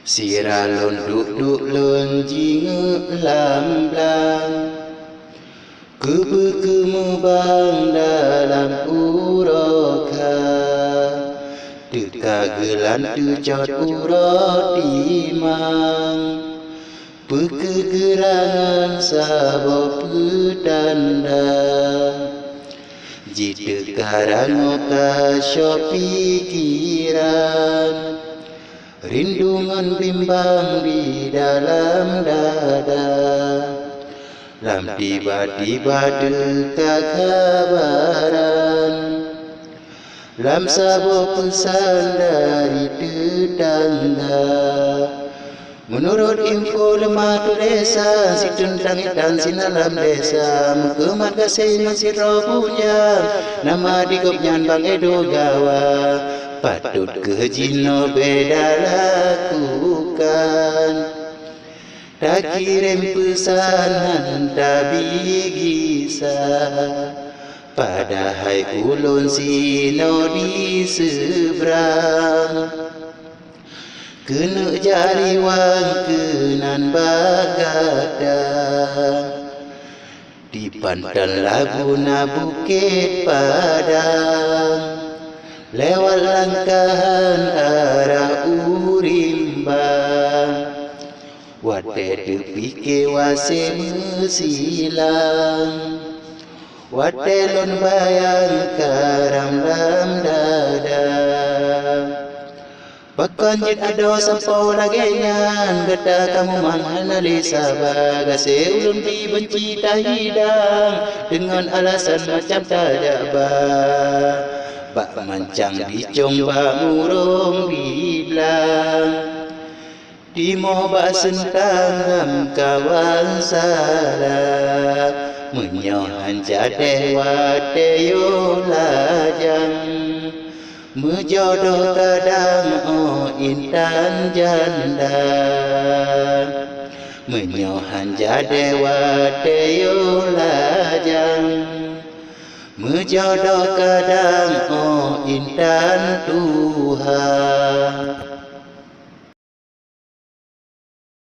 Siralon duk lon jinge lam blang Kebang dalam uroka Dekagelan tucot urot imang Pekegerangan sabok pedanda Jika karang oka syok pikiran Rindungan bimbang di dalam dada Lam tiba-tiba dekat kabaran Lam sabuk pesan dari tetangga Menurut info lemah tu desa Si tentang dan si dalam desa Mukemat kasih masih roh punya Nama digopnyan Bang Edo Gawa Patut kejino beda lakukan Tak kirim pesanan tak bigisa Padahal ulun sino di seberang Kena jari wang kenan bagadang Di pantan Laguna Bukit Padang Lewat langkahan arah Urimbang Wate depike wase mesilang Wate lon bayang karam lam dada Bakon jit ado sampo lagenyan Geda kamu manganali sabagase ulun dibenci tahidang Dengan alasan macam tak bah Bak mancang dicong bak murung dibelang Di moba sentang kawan salah Menyohan jadewa teyo lajang Mejodoh kadang intan janda Menyohan jadewa teyo lajang Mejodoh kadang intan Tuhan